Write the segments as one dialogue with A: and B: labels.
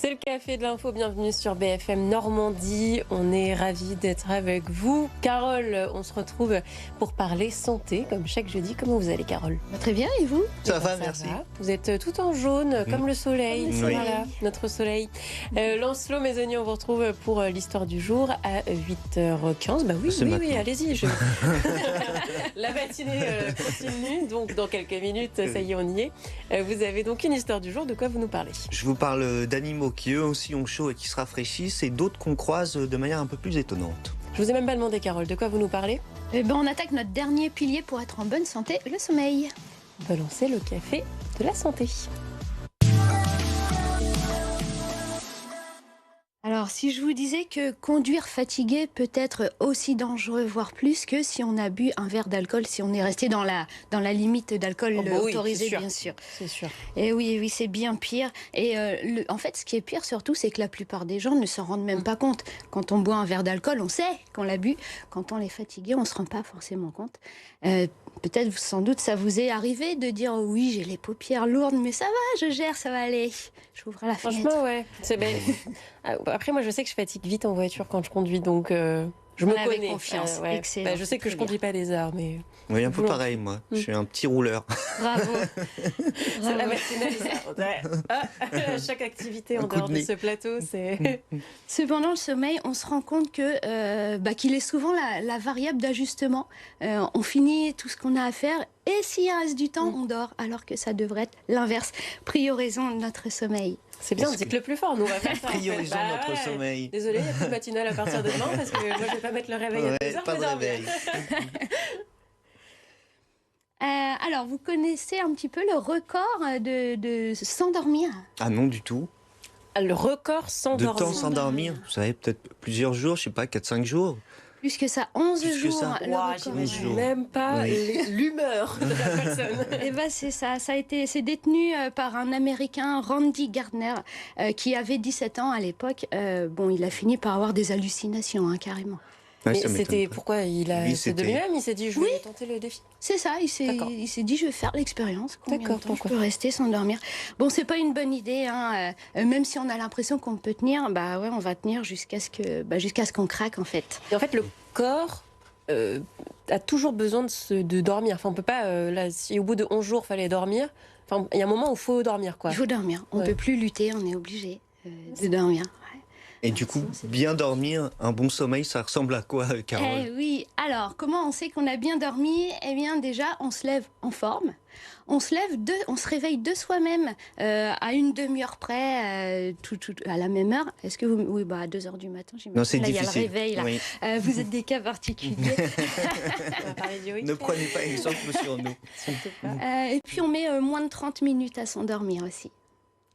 A: C'est le Café de l'Info, bienvenue sur BFM Normandie. On est ravis d'être avec vous. Carole, on se retrouve pour parler santé, comme chaque jeudi. Comment vous allez, Carole?
B: Très bien, et vous?
C: Ça va, merci.
A: Vous êtes tout en jaune, comme le soleil.
C: Oui.
A: Voilà, notre soleil. Lancelot Maisonnier, on vous retrouve pour l'histoire du jour à 8h15. Bah oui, allez-y. La matinée continue, donc dans quelques minutes, ça y est, on y est. Vous avez donc une histoire du jour, de quoi vous nous parlez?
C: Je vous parle d'animaux qui eux aussi ont chaud et qui se rafraîchissent, et d'autres qu'on croise de manière un peu plus étonnante.
A: Je vous ai même pas demandé, Carole, de quoi vous nous parlez?
B: On attaque notre dernier pilier pour être en bonne santé, le sommeil.
A: On va lancer le café de la santé.
B: Alors, si je vous disais que conduire fatigué peut être aussi dangereux, voire plus, que si on a bu un verre d'alcool, si on est resté dans la limite d'alcool autorisée, bien sûr.
A: C'est sûr.
B: Et oui, c'est bien pire. Et en fait, ce qui est pire surtout, c'est que la plupart des gens ne s'en rendent même pas compte. Quand on boit un verre d'alcool, on sait qu'on l'a bu. Quand on est fatigué, on ne se rend pas forcément compte. Peut-être, sans doute, ça vous est arrivé de dire « Oui, j'ai les paupières lourdes, mais ça va, je gère, ça va aller. J'ouvre la fenêtre. »
A: Franchement, ouais. Après, moi, je sais que je fatigue vite en voiture quand je conduis, donc je me connais.
B: Confiance. Excellent.
A: Je sais que je ne conduis pas des heures, mais...
C: Oui, un peu pareil, moi. Je suis un petit rouleur.
B: Bravo.
A: C'est la matinale, chaque activité en dehors de ce plateau, c'est...
B: Cependant, le sommeil, on se rend compte que qu'il est souvent la variable d'ajustement. On finit tout ce qu'on a à faire, et s'il reste du temps, on dort, alors que ça devrait être l'inverse. Priorisons notre sommeil.
A: C'est bien, dites-le plus fort, nous on va faire ça.
C: Priorisons notre sommeil.
A: Désolée, il n'y a plus de matinale à partir de demain, parce que moi je ne vais pas mettre le réveil à 2h.
C: Pas de réveil.
B: Alors, vous connaissez un petit peu le record de s'endormir?
C: Ah non, du tout.
A: Le record s'endormir.
C: De temps s'endormir, vous savez, peut-être plusieurs jours, je sais pas, 4-5 jours.
B: Plus que ça, 11 jours.
A: J'imagine même pas l'humeur de la personne.
B: Et c'est ça. C'est détenu par un Américain, Randy Gardner, qui avait 17 ans à l'époque. Il a fini par avoir des hallucinations, carrément.
C: Ouais,
A: mais c'était pourquoi c'est de lui-même, il s'est dit je vais tenter le défi.
B: C'est ça, il s'est dit je vais faire l'expérience. Combien de temps je peux rester sans dormir? Bon, c'est pas une bonne idée, même si on a l'impression qu'on peut tenir, on va tenir jusqu'à ce qu'on craque en fait.
A: Et en fait, le corps a toujours besoin de dormir. Enfin, on peut pas, si au bout de 11 jours il fallait dormir, il y a un moment où il faut dormir, quoi.
B: Il faut dormir, on peut plus lutter, on est obligé de dormir.
C: Et du coup, bien dormir, un bon sommeil, ça ressemble à quoi, Carole?
B: Oui, alors, comment on sait qu'on a bien dormi? Eh bien, déjà, on se lève en forme. On se réveille de soi-même à une demi-heure près, à la même heure. Est-ce que vous... Oui, à 2h du matin, j'imagine.
C: Non, c'est difficile.
B: Il y a le réveil, là.
C: Oui.
B: Vous êtes des cas particuliers.
A: On va parler du week-end.
C: Ne prenez pas exemple sur nous.
B: Et puis, on met moins de 30 minutes à s'endormir aussi.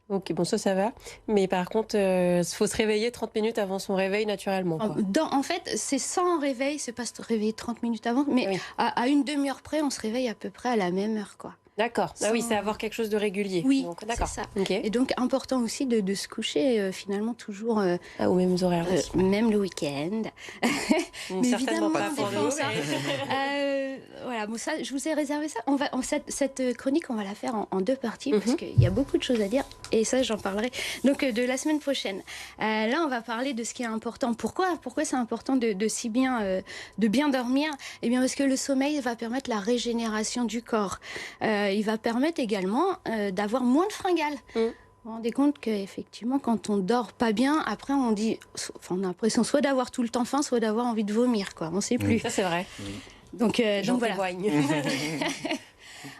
A: Ok, bon, ça va. Mais par contre, il faut se réveiller 30 minutes avant son réveil naturellement, quoi.
B: En fait, c'est sans réveil, c'est pas se réveiller 30 minutes avant, mais à une demi-heure près, on se réveille à peu près à la même heure, quoi.
A: D'accord. Ah oui, c'est avoir quelque chose de régulier.
B: Oui,
A: d'accord.
B: C'est ça.
A: Okay.
B: Et donc, important aussi de se coucher finalement toujours...
A: aux mêmes horaires aussi.
B: Même le week-end.
A: Mais certainement pas
B: pour nous. Voilà, bon, ça, je vous ai réservé ça. Cette chronique, on va la faire en deux parties, parce qu'il y a beaucoup de choses à dire, et ça, j'en parlerai donc de la semaine prochaine. Là, on va parler de ce qui est important. Pourquoi c'est important de bien dormir? Eh bien, parce que le sommeil va permettre la régénération du corps. Il va permettre également d'avoir moins de fringales. Vous vous rendez compte qu'effectivement, quand on dort pas bien, après on a l'impression soit d'avoir tout le temps faim, soit d'avoir envie de vomir, quoi. On ne sait plus.
A: Ça, c'est vrai.
B: Donc voilà.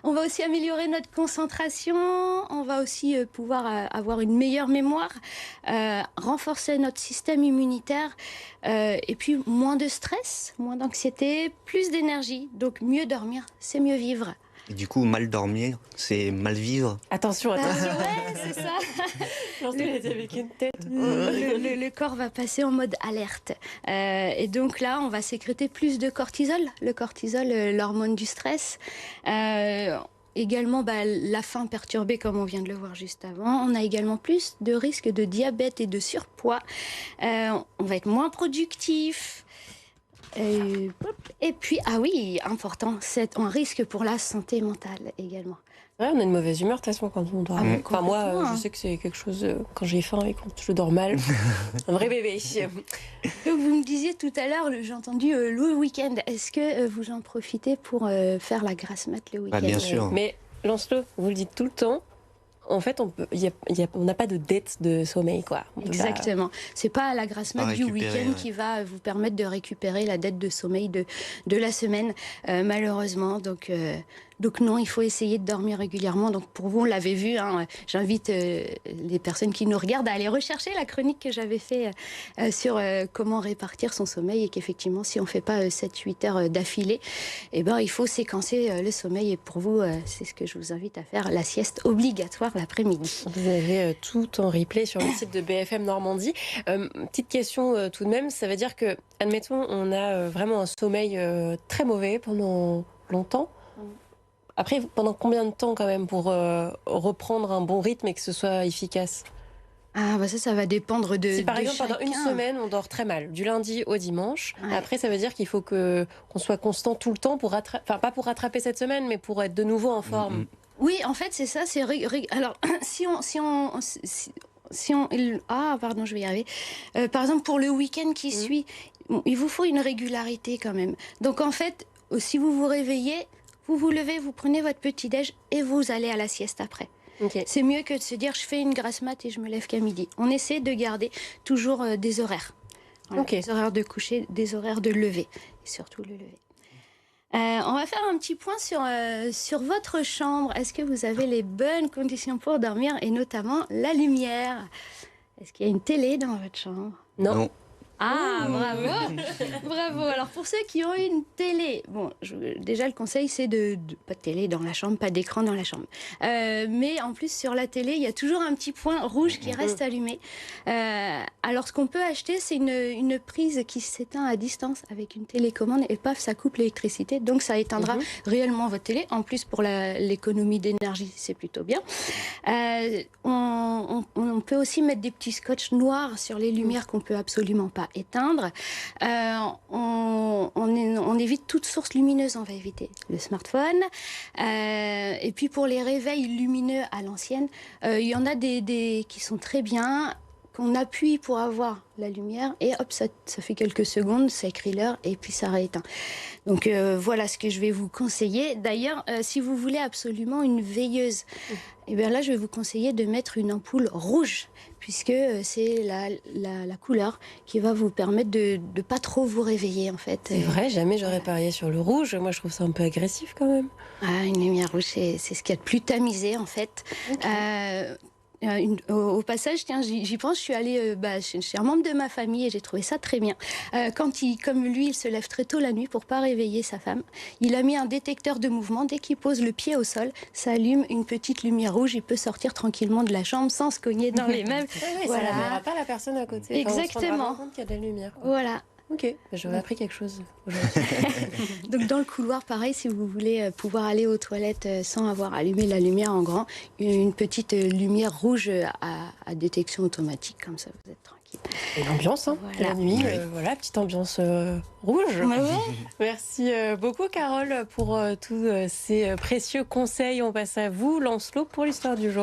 B: On va aussi améliorer notre concentration, on va aussi pouvoir avoir une meilleure mémoire, renforcer notre système immunitaire, et puis moins de stress, moins d'anxiété, plus d'énergie. Donc mieux dormir, c'est mieux vivre.
C: Et du coup, mal dormir, c'est mal vivre.
A: Attention.
B: Ouais, c'est ça.
A: Avec une tête.
B: Le corps va passer en mode alerte. Et donc là, on va sécréter plus de cortisol. Le cortisol, l'hormone du stress. Également, la faim perturbée, comme on vient de le voir juste avant. On a également plus de risques de diabète et de surpoids. On va être moins productif. Et puis, ah oui, important, c'est un risque pour la santé mentale également.
A: Ouais, on a une mauvaise humeur de toute façon quand on dort. Enfin, moi, je sais que c'est quelque chose quand j'ai faim et quand je dors mal. Un vrai bébé.
B: Vous me disiez tout à l'heure, j'ai entendu le week-end. Est-ce que vous en profitez pour faire la grasse mat le week-end?
C: Bien sûr.
A: Mais Lancelot, vous le dites tout le temps. En fait, on n'a pas de dette de sommeil, quoi.
B: Exactement. C'est pas la grasse mat du week-end qui va vous permettre de récupérer la dette de sommeil de la semaine, malheureusement. Donc non, il faut essayer de dormir régulièrement. Donc pour vous, on l'avait vu, hein, j'invite les personnes qui nous regardent à aller rechercher la chronique que j'avais fait sur comment répartir son sommeil, et qu'effectivement, si on ne fait pas 7-8 heures d'affilée, eh ben, il faut séquencer le sommeil. Et pour vous, c'est ce que je vous invite à faire, la sieste obligatoire l'après-midi.
A: Vous avez tout en replay sur le site de BFM Normandie. Petite question tout de même, ça veut dire que, admettons, on a vraiment un sommeil très mauvais pendant longtemps. Après, pendant combien de temps quand même pour reprendre un bon rythme et que ce soit efficace?
B: Ah, bah ça va dépendre de.
A: Si par
B: de
A: exemple
B: chacun.
A: pendant une semaine on dort très mal, du lundi au dimanche, après ça veut dire qu'il faut qu'on soit constant tout le temps pour pas pour rattraper cette semaine, mais pour être de nouveau en forme.
B: Oui, en fait c'est ça. Alors si on pardon, je vais y arriver. Par exemple pour le week-end qui suit, il vous faut une régularité quand même. Donc en fait, si vous vous réveillez, vous vous levez, vous prenez votre petit-déj et vous allez à la sieste après.
A: Okay.
B: C'est mieux que de se dire je fais une grasse mat et je me lève qu'à midi. On essaie de garder toujours des horaires. Voilà, des horaires de coucher, des horaires de lever. Et surtout le lever. On va faire un petit point sur votre chambre. Est-ce que vous avez les bonnes conditions pour dormir, et notamment la lumière? Est-ce qu'il y a une télé dans votre chambre?
A: Non.
B: Ah, bravo. Bravo. Alors, pour ceux qui ont une télé, bon, déjà, le conseil, c'est pas de télé dans la chambre, pas d'écran dans la chambre. Mais en plus, sur la télé, il y a toujours un petit point rouge qui reste allumé. Alors, ce qu'on peut acheter, c'est une prise qui s'éteint à distance avec une télécommande, et paf, ça coupe l'électricité. Donc, ça éteindra réellement votre télé. En plus, pour l'économie d'énergie, c'est plutôt bien. On peut aussi mettre des petits scotch noirs sur les lumières qu'on peut absolument pas éteindre. On évite toute source lumineuse, on va éviter le smartphone. Et puis pour les réveils lumineux à l'ancienne, il y en a des qui sont très bien, qu'on appuie pour avoir la lumière, et hop, ça fait quelques secondes, ça écrit l'heure et puis ça rééteint. Donc voilà ce que je vais vous conseiller. D'ailleurs, si vous voulez absolument une veilleuse, et bien là je vais vous conseiller de mettre une ampoule rouge, puisque c'est la couleur qui va vous permettre de ne pas trop vous réveiller en fait.
A: C'est vrai, jamais j'aurais parié sur le rouge. Moi je trouve ça un peu agressif quand même.
B: Ah, une lumière rouge, c'est ce qu'il y a de plus tamisé en fait. Okay. Au passage, tiens, j'y pense, je suis allée chez un membre de ma famille et j'ai trouvé ça très bien. Comme lui, il se lève très tôt la nuit pour pas réveiller sa femme, il a mis un détecteur de mouvement. Dès qu'il pose le pied au sol, ça allume une petite lumière rouge. Il peut sortir tranquillement de la chambre sans se cogner dans les meubles.
A: Voilà. Ça n'amènera pas la personne à côté.
B: Exactement.
A: On se rendra compte qu'il y a de la lumière.
B: Voilà.
A: Ok, j'aurais appris quelque chose aujourd'hui.
B: Donc dans le couloir, pareil, si vous voulez pouvoir aller aux toilettes sans avoir allumé la lumière en grand, une petite lumière rouge à détection automatique, comme ça vous êtes tranquille.
A: Et l'ambiance, hein, voilà. La nuit, voilà, petite ambiance rouge. Merci beaucoup Carole pour tous ces précieux conseils. On passe à vous, Lancelot, pour l'histoire du jour.